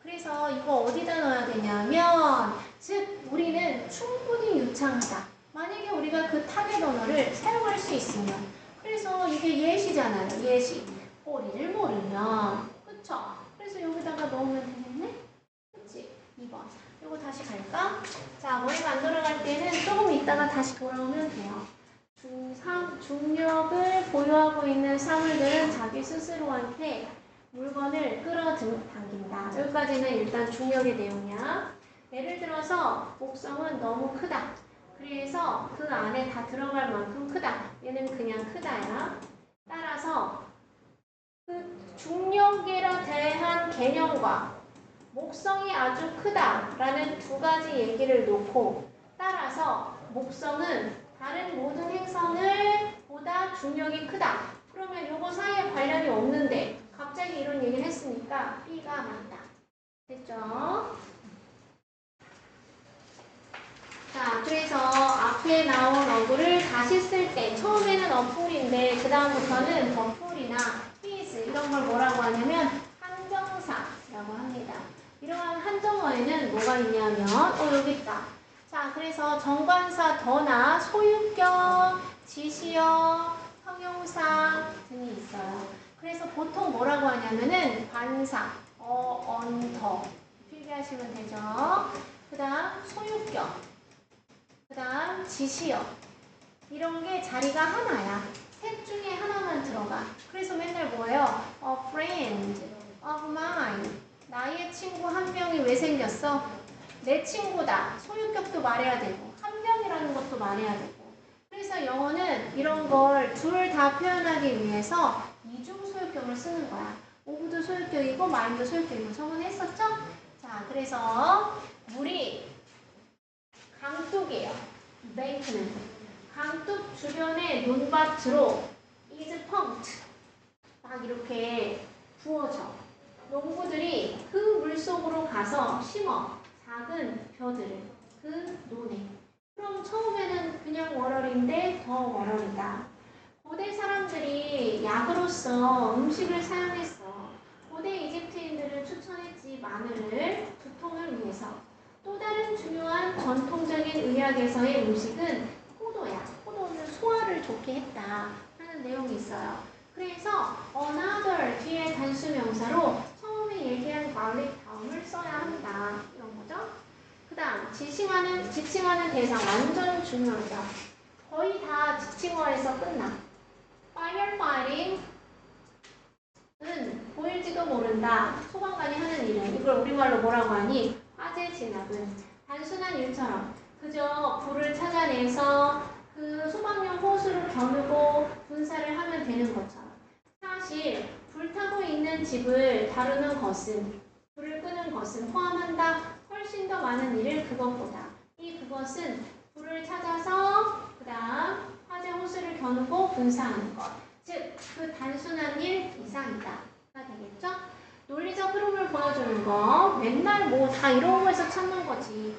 그래서 이거 어디다 넣어야 되냐면 즉 우리는 충분히 유창하다. 만약에 우리가 그 타겟 언어를 사용할 수 있으면 그래서 이게 예시잖아요. 예시. 꼬리를 모르면 그쵸? 그래서 여기다가 넣으면 되겠네? 그치? 2번. 이거 다시 갈까? 자, 머리 만들어갈 때는 조금 있다가 다시 돌아오면 돼요. 중력을 보유하고 있는 사물들은 자기 스스로한테 물건을 끌어당긴다. 여기까지는 일단 중력의 내용이야. 예를 들어서 목성은 너무 크다. 그래서 그 안에 다 들어갈 만큼 크다. 얘는 그냥 크다야. 따라서 그 중력에 대한 개념과 목성이 아주 크다라는 두 가지 얘기를 놓고 따라서 목성은 다른 모든 행성을 보다 중력이 크다. 그러면 요거 사이에 관련이 없는데 갑자기 이런 얘기를 했으니까 B가 맞다. 됐죠? 자, 그래서 앞에 나온 어구를 다시 쓸 때 처음에는 어플인데 그 다음부터는 더풀이나 his 이런 걸 뭐라고 하냐면 한정사라고 합니다. 이러한 한정어에는 뭐가 있냐면 여기 있다. 자, 그래서 정관사 더나 소유격, 지시어, 형용사 등이 있어요. 그래서 보통 뭐라고 하냐면은 관사, 더 필기하시면 되죠. 그 다음 소유격, 그 다음 지시어 이런 게 자리가 하나야. 셋 중에 하나만 들어가. 그래서 맨날 뭐예요? A friend of mine. 나의 친구 한 명이 왜 생겼어? 내 친구다. 소유격도 말해야 되고 한 명이라는 것도 말해야 되고. 그래서 영어는 이런 걸 둘 다 표현하기 위해서 이중 소유격을 쓰는 거야. 오브도 소유격이고 마인도 소유격이고 저번에 했었죠? 자, 그래서 물이 강둑이에요. 베이크는 강둑 주변의 논밭으로 is pumped 막 이렇게 부어져. 농부들이 그 물속으로 가서 심어 작은 벼들을 그 논에. 그럼 처음에는 그냥 월월인데 더 월월이다. 고대 사람들이 약으로서 음식을 사용했어. 고대 이집트인들은 추천했지 마늘을 두통을 위해서. 또 다른 중요한 전통적인 의학에서의 음식은 포도야. 포도는 소화를 좋게 했다 하는 내용이 있어요. 그래서 another 뒤에 단수명사로 처음에 얘기한 garlic 다음을 써야 한다. 이런 거죠. 그 다음 지칭하는 대상 완전 중요하죠. 거의 다 지칭어에서 끝나. firefighting 은 보일지도 모른다. 소방관이 하는 일은 이걸 우리말로 뭐라고 하니? 화재 진압은 단순한 일처럼 그저 불을 찾아내서 그 소방용 호스로 겨누고 분사를 하면 되는 것처럼 사실 불타고 있는 집을 다루는 것은 불을 끄는 것은 포함한다. 훨씬 더 많은 일을 그것보다 그것은 불을 찾아서 그 다음 화재 호스를 겨누고 분사하는 것. 즉, 그 단순한 일 이상이다. 가 되겠죠? 논리적 흐름을 보여주는 거. 맨날 뭐 다 이런 거에서 찾는 거지.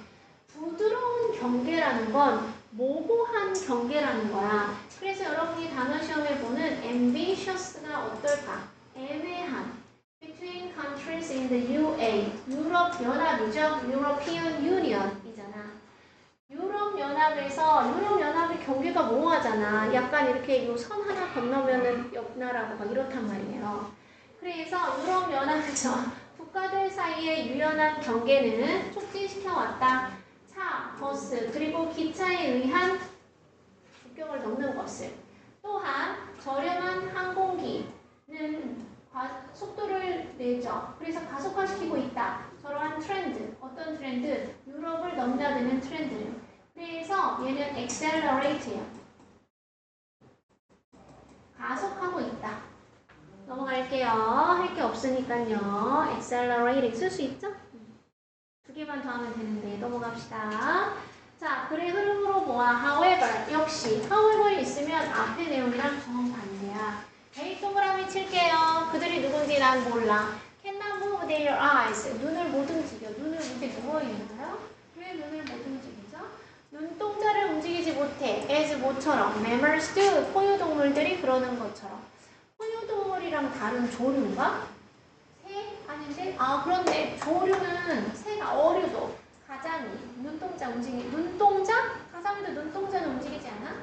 부드러운 경계라는 건 모호한 경계라는 거야. 그래서 여러분이 단어 시험에 보는 ambitious가 어떨까? 애매한. Between countries in the UA. 유럽 연합이죠. European Union이잖아. 유럽 연합의 경계가 모호하잖아. 약간 이렇게 요 선 하나 건너면은 옆 나라고 막 이렇단 말이에요. 그래서 유럽 연합에서 국가들 사이의 유연한 경계는 촉진시켜 왔다. 차, 버스, 그리고 기차에 의한 국경을 넘는 것을. 또한 저렴한 항공기는 속도를 내죠. 그래서 가속화시키고 있다. 저러한 트렌드. 어떤 트렌드? 유럽을 넘나드는 트렌드를. 그래서 얘는 accelerate예요. 가속하고 있다. 넘어갈게요. 할 게 없으니까요. accelerating 쓸 수 있죠? 두 개만 더 하면 되는데 넘어갑시다. 자, 글의 흐름으로 보아 however 역시 however 있으면 앞에 내용이랑 정반대야. 에이 동그라미 칠게요. 그들이 누군지 난 몰라. cannot move their eyes. 눈을 못 움직여. 눈을 이렇게 누워있나요? 왜 눈을 못 움직이죠? 눈동자를 움직이지 못해. as 모처럼. mammals do. 포유동물들이 그러는 것처럼. 포유동물이랑 다른 조류인가? 새? 아닌데? 아 그런데 조류는 새가 어류도 가자미 눈동자 움직이 눈동자? 가자미도 눈동자는 움직이지 않아?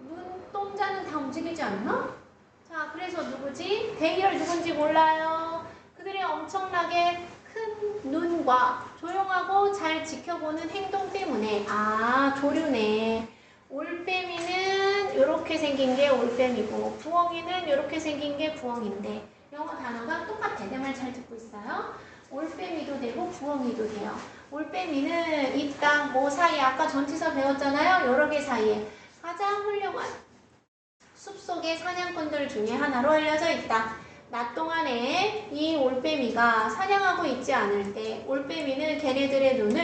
눈동자는 다 움직이지 않나? 자 그래서 누구지? 데이얼 누군지 몰라요. 그들의 엄청나게 큰 눈과 조용하고 잘 지켜보는 행동 때문에 아 조류네. 올빼미는 이렇게 생긴 게 올빼미고 부엉이는 이렇게 생긴 게 부엉인데 영어 단어가 똑같아. 내 말 잘 듣고 있어요? 올빼미도 되고 부엉이도 돼요. 올빼미는 이 땅 뭐 사이에 아까 전치사 배웠잖아요. 여러 개 사이에 가장 훌륭한 숲속의 사냥꾼들 중에 하나로 알려져 있다. 낮 동안에 이 올빼미가 사냥하고 있지 않을 때 올빼미는 걔네들의 눈을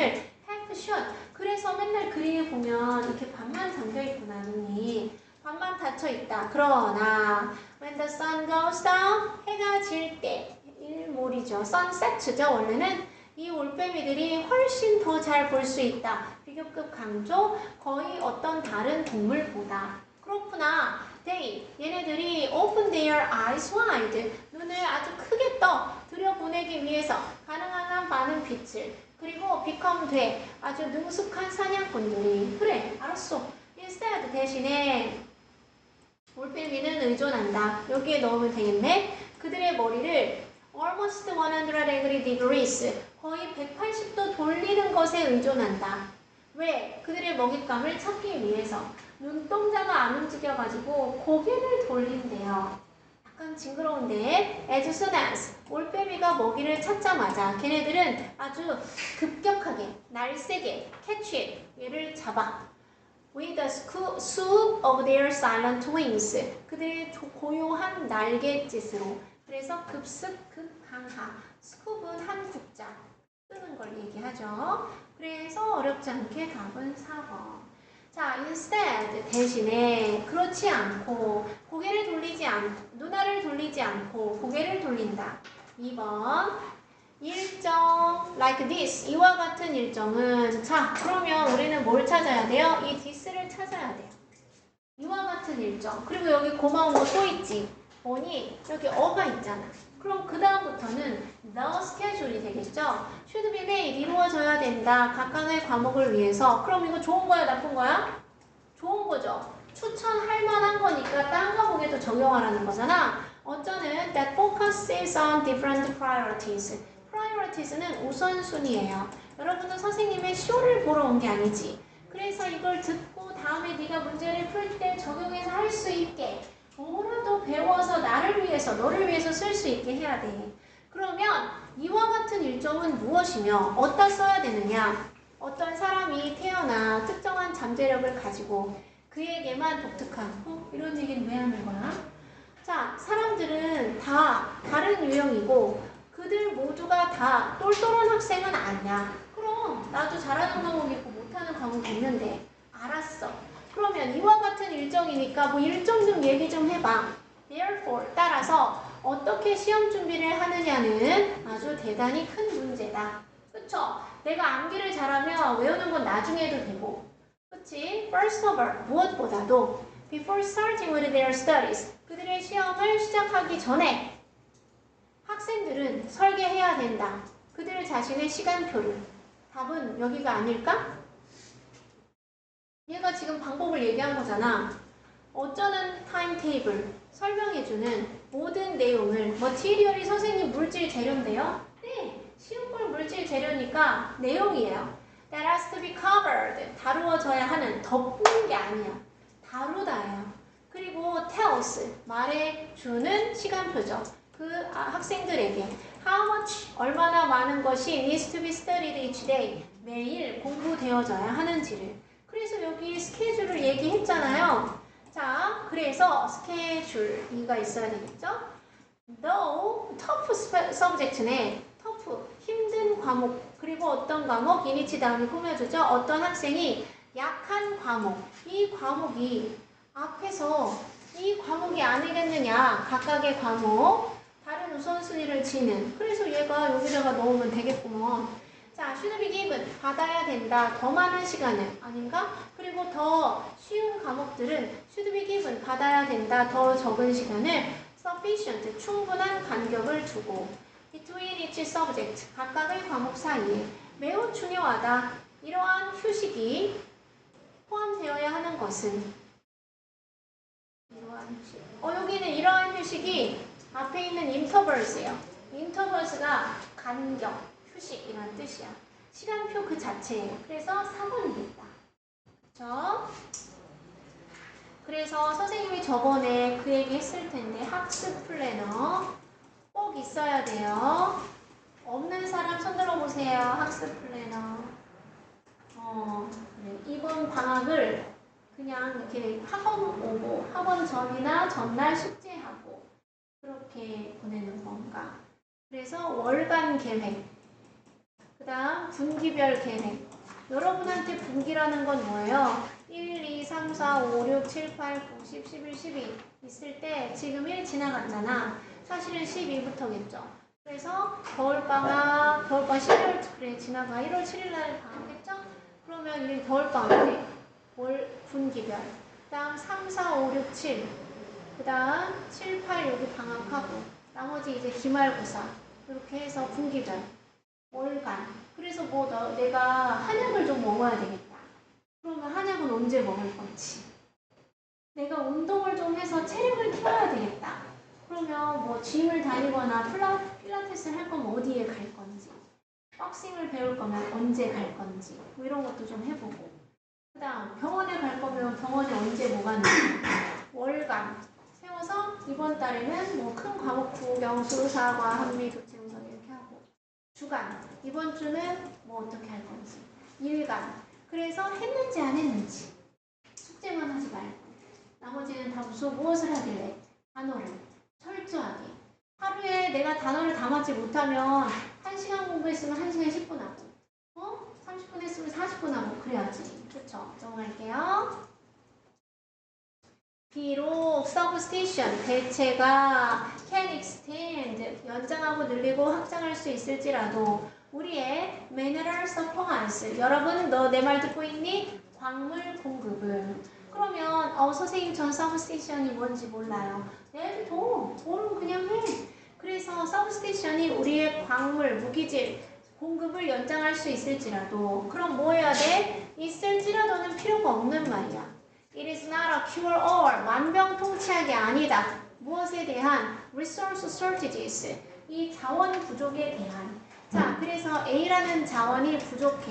half shut. 그래서 맨날 그림을 보면 이렇게 반만 잠겨 있구나 눈이. 반만 닫혀 있다. 그러나 when the sun goes down 해가 질 때 일몰이죠. sunset죠. 원래는 이 올빼미들이 훨씬 더 잘 볼 수 있다. 비교급 강조 거의 어떤 다른 동물보다. 그렇구나. They 얘네들이 open their eyes wide 눈을 아주 크게 떠 들여보내기 위해서 가능한 한 많은 빛을 그리고 become 돼 아주 능숙한 사냥꾼들이 그래 알았어. instead 대신에 올빼미는 의존한다. 여기에 넣으면 되겠네. 그들의 머리를 almost 180 degrees 거의 180도 돌리는 것에 의존한다. 왜? 그들의 먹잇감을 찾기 위해서 눈동자가 안 움직여가지고 고개를 돌린대요. 약간 징그러운데 as soon as 올빼미가 먹이를 찾자마자 걔네들은 아주 급격하게 날쌔게 catch it 얘를 잡아 with the swoop of their silent wings 그들의 고요한 날갯짓으로 그래서 급습 급강하 스쿱은 한 국자 뜨는 걸 얘기하죠. 그래서 어렵지 않게 답은 4번. 자, instead 대신에 그렇지 않고 고개를 돌리지 않고 눈알을 돌리지 않고 고개를 돌린다. 2번 일정 like this 이와 같은 일정은 자 그러면 우리는 뭘 찾아야 돼요? 이 this를 찾아야 돼요. 이와 같은 일정 그리고 여기 고마운 거 또 있지. 뭐니? 여기 어가 있잖아. 그럼 그 다음부터는 the schedule이 되겠죠? should be made 이루어져야 된다. 각각의 과목을 위해서. 그럼 이거 좋은 거야 나쁜 거야? 좋은 거죠. 추천할 만한 거니까 딴 과목에도 적용하라는 거잖아. 어쩌는 that focuses on different priorities. priorities는 우선순위예요. 여러분은 선생님의 쇼를 보러 온 게 아니지. 그래서 이걸 듣고 다음에 네가 문제를 풀 때 적용해서 할 수 있게 뭐라도 배워서 나를 위해서 너를 위해서 쓸 수 있게 해야 돼. 그러면 이와 같은 일정은 무엇이며 어디다 써야 되느냐. 어떤 사람이 태어나 특정한 잠재력을 가지고 그에게만 독특한 이런 얘기는 왜 하는 거야? 자, 사람들은 다 다른 유형이고 그들 모두가 다 똘똘한 학생은 아니야. 그럼 나도 잘하는 과목 있고 못하는 과목 있는데 알았어. 그러면 이와 같은 일정이니까 뭐 일정 좀 얘기 좀 해봐. Therefore 따라서 어떻게 시험 준비를 하느냐는 아주 대단히 큰 문제다. 그쵸? 내가 암기를 잘하면 외우는 건 나중에 해도 되고 그치? First of all 무엇보다도 before starting with their studies 그들의 시험을 시작하기 전에 학생들은 설계해야 된다. 그들 자신의 시간표를. 답은 여기가 아닐까? 얘가 지금 방법을 얘기한 거잖아. 어쩌는 타임테이블 설명해주는 모든 내용을 머티리얼이 선생님 물질 재료인데요? 네, 시험볼 물질 재료니까 내용이에요. That has to be covered 다루어져야 하는 덮는 게 아니야. 다루다예요. 그리고 그리고 tells, 말해주는 시간표죠. 그 학생들에게 how much, 얼마나 많은 것이 needs to be studied each day, 매일 공부되어져야 하는지를. 그래서 여기 스케줄을 얘기했잖아요. 자, 그래서 스케줄이가 있어야 되겠죠? though tough subject네. tough, 힘든 과목. 그리고 어떤 과목? 이니치 다음에 꾸며주죠. 어떤 학생이 약한 과목. 이 과목이 앞에서 이 과목이 아니겠느냐. 각각의 과목. 다른 우선순위를 지는. 그래서 얘가 여기다가 넣으면 되겠구먼. 자, should be given. 받아야 된다. 더 많은 시간을. 아닌가? 그리고 더 쉬운 과목들은 should be given. 받아야 된다. 더 적은 시간을 sufficient. 충분한 간격을 두고 between each subject. 각각의 과목 사이에 매우 중요하다. 이러한 휴식이 포함되어야 하는 것은 이러한 휴식. 여기는 이러한 휴식이 앞에 있는 intervals예요. intervals가 간격, 휴식이란 뜻이야. 시간표 그 자체예요. 그래서 4번이겠다. 그쵸? 그래서 선생님이 저번에 그 얘기 했을 텐데 학습 플래너 꼭 있어야 돼요. 없는 사람 손 들어보세요. 학습 플래너. 네. 이번 방학을 그냥 이렇게 학원 오고 학원 전이나 전날 숙제하고 그렇게 보내는 건가. 그래서 월간 계획, 그 다음 분기별 계획. 여러분한테 분기라는 건 뭐예요? 1, 2, 3, 4, 5, 6, 7, 8, 9, 10, 11, 12 있을 때 지금 1 지나갔잖아. 사실은 12부터겠죠. 그래서 겨울방학 12월 그래 지나가 1월 7일 날 방학했죠? 그러면 이 겨울방학에 월 분기별. 그 다음 3, 4, 5, 6, 7. 그 다음 7, 8 여기 방학하고 나머지 이제 기말고사. 이렇게 해서 분기별. 월간. 그래서 뭐 내가 한약을 좀 먹어야 되겠다. 그러면 한약은 언제 먹을 건지. 내가 운동을 좀 해서 체력을 키워야 되겠다. 그러면 뭐 짐을 다니거나 필라테스를 할 거면 어디에 갈 건지. 박싱을 배울 거면 언제 갈 건지. 뭐 이런 것도 좀 해보고. 그 다음 병원에 갈 거면 병원에 언제 뭐 가는지. 월간. 세워서 이번 달에는 뭐 큰 과목 국영, 수사과, 한미, 교체, 우선 이렇게 하고. 주간. 이번 주는 뭐 어떻게 할 건지. 일간. 그래서 했는지 안 했는지. 숙제만 하지 말고. 나머지는 다 무엇을 하길래? 단어를 철저하게. 하루에 내가 단어를 다 맞지 못하면 1시간 공부했으면 1시간 10분 하고 30분 했으면 40분 하고 그래야지. 그쵸? 넘어갈게요. 비록 substation 대체가 can extend 연장하고 늘리고 확장할 수 있을지라도 우리의 mineral supply's 여러분 너 내 말 듣고 있니? 광물 공급은 그러면 선생님 전 substation이 뭔지 몰라요. 네, 모르면 그냥 해. 그래서 substation이 우리의 광물, 무기질 공급을 연장할 수 있을지라도 그럼 뭐 해야 돼? 있을지라도는 필요가 없는 말이야. It is not a cure-all. 만병통치약이 아니다. 무엇에 대한? Resource shortages. 이 자원 부족에 대한. 자, 그래서 A라는 자원이 부족해.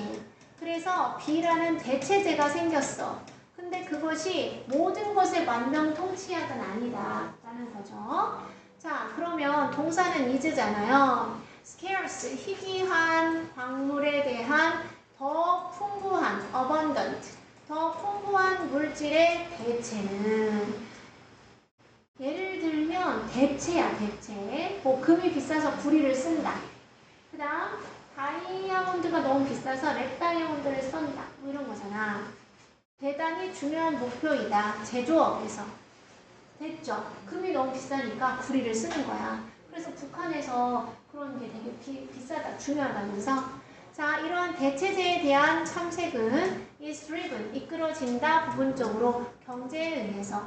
그래서 B라는 대체제가 생겼어. 근데 그것이 모든 것의 만병통치약은 아니다. 라는 거죠. 자, 그러면 동사는 is잖아요. scarce, 희귀한 광물에 대한 더 풍부한, abundant. 더 풍부한 물질의 대체는 예를 들면 대체야 대체. 뭐 금이 비싸서 구리를 쓴다. 그 다음 다이아몬드가 너무 비싸서 랩 다이아몬드를 쓴다. 뭐 이런 거잖아. 대단히 중요한 목표이다. 제조업에서. 됐죠? 금이 너무 비싸니까 구리를 쓰는 거야. 그래서 북한에서 그런 게 되게 비싸다. 중요하다면서 자, 이러한 대체제에 대한 탐색은 is driven, 이끌어진다 부분적으로 경제에 의해서.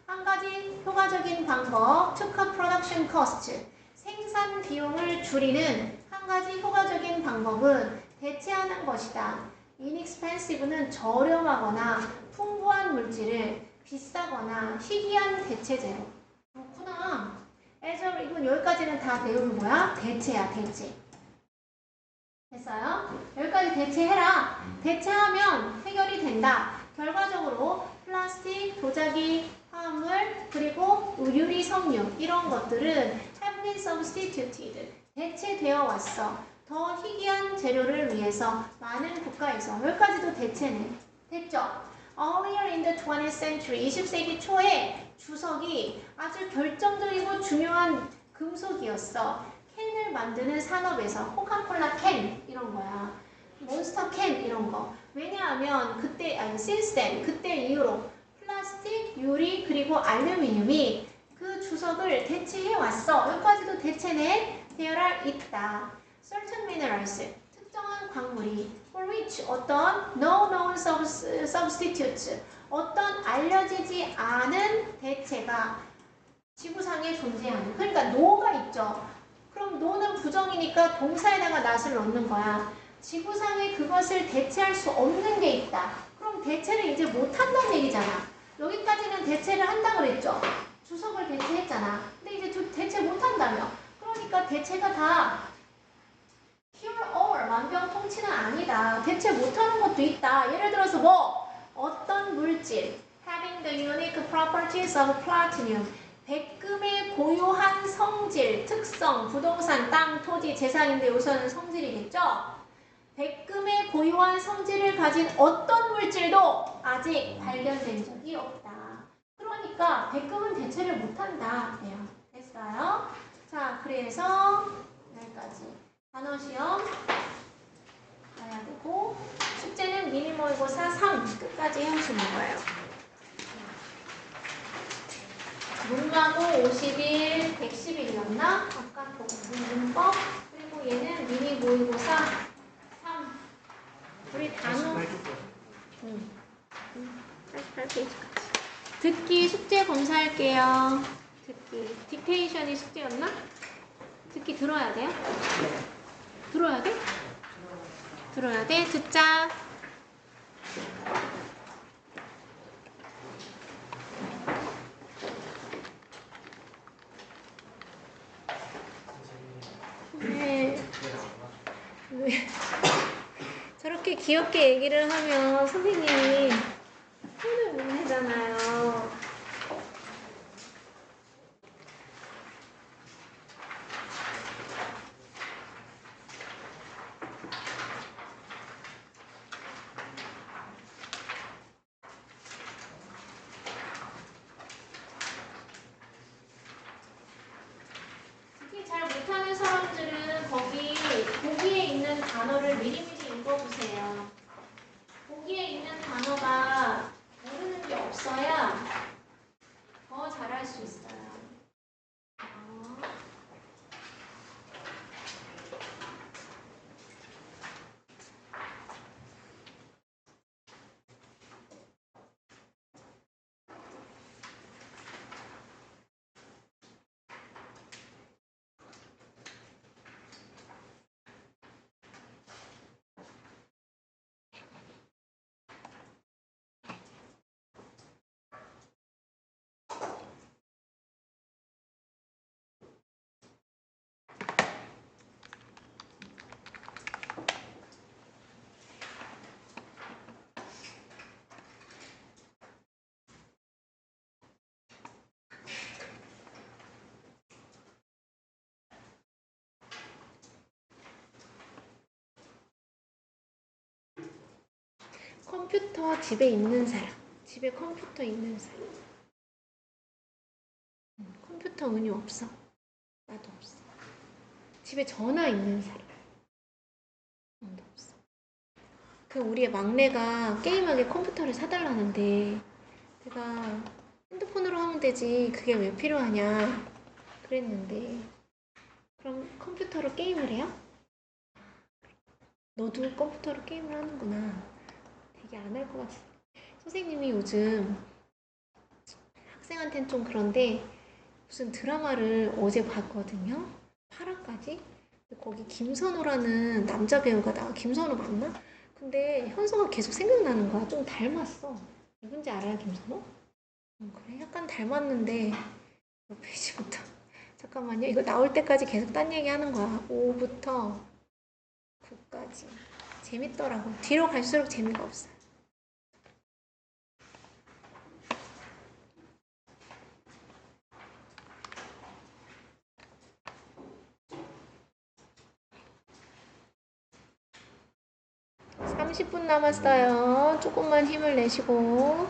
한 가지 효과적인 방법, to cut production cost, 생산 비용을 줄이는 한 가지 효과적인 방법은 대체하는 것이다. inexpensive는 저렴하거나 풍부한 물질을 비싸거나 희귀한 대체제로. 그렇구나. 이건 여기까지는 다 배우는 뭐야? 대체야, 대체. 됐어요? 여기까지 대체해라. 대체하면 해결이 된다. 결과적으로 플라스틱, 도자기, 화합물, 철 그리고 유리 석유 이런 것들은 have been substituted 대체되어 왔어. 더 희귀한 재료를 위해서 많은 국가에서 여기까지도 대체네. 됐죠? Earlier in the 20th century 20세기 초에 주석이 아주 결정적이고 중요한 금속이었어. 캔을 만드는 산업에서 코카콜라 캔 이런 거야. 몬스터 캔 이런 거. 왜냐하면 그때 since then 그때 이후로 플라스틱, 유리 그리고 알루미늄이 그 주석을 대체해 왔어. 여기까지도 대체네. There are 있다. Certain minerals 특정한 광물이 for which 어떤 no known substitutes 어떤 알려지지 않은 대체가 지구상에 존재하는. 그러니까 no가 있죠. 그럼 no는 부정이니까 동사에다가 not을 넣는 거야. 지구상에 그것을 대체할 수 없는 게 있다. 그럼 대체를 이제 못한다는 얘기잖아. 여기까지는 대체를 한다 그랬죠. 주석을 대체했잖아. 근데 이제 대체 못한다며. 그러니까 대체가 다 cure all, 만병통치는 아니다. 대체 못하는 것도 있다. 예를 들어서 뭐 어떤 물질 having the unique properties of platinum 백금의 고유한 성질, 특성, 부동산, 땅, 토지, 재산인데 우선은 성질이겠죠? 백금의 고유한 성질을 가진 어떤 물질도 아직 발견된 적이 없다. 그러니까 백금은 대체를 못한다. 됐어요? 자, 그래서 여기까지 단어 시험 가야 되고 숙제는 미니모이고사 3 끝까지 해오시는 거예요. 문마고 50일, 110일이었나? 아까 문법 그리고 얘는 미니모이고사 3 우리 단어 88페이지까지 듣기 숙제 검사할게요. 듣기 딕테이션이 숙제였나? 듣기 들어야 돼요? 들어야 돼? 들어야 돼? 듣자. 왜 저렇게 귀엽게 얘기를 하면 선생님이 손을 못 내잖아요. 듣기 잘 못하는 사람들은 보기에 있는 단어를 미리미리 읽어보세요. 보기에 있는 단어가 모르는 게 없어야 더 잘할 수 있어요. 컴퓨터 집에 있는 사람. 집에 컴퓨터 있는 사람. 컴퓨터 은유 없어. 나도 없어. 집에 전화 있는 사람. 나도 없어. 우리의 막내가 게임하게 컴퓨터를 사달라는데 내가 핸드폰으로 하면 되지 그게 왜 필요하냐 그랬는데 그럼 컴퓨터로 게임을 해요? 너도 컴퓨터로 게임을 하는구나. 되게 안 할 것 같아. 선생님이 요즘 학생한테는 좀 그런데 무슨 드라마를 어제 봤거든요. 8화까지? 거기 김선호라는 남자 배우가 나와. 김선호 맞나? 근데 현서가 계속 생각나는 거야. 좀 닮았어. 누군지 알아요, 김선호? 그래, 약간 닮았는데 몇 페이지부터 잠깐만요. 이거 나올 때까지 계속 딴 얘기 하는 거야. 5부터 9까지. 재밌더라고. 뒤로 갈수록 재미가 없어요. 30분 남았어요. 조금만 힘을 내시고.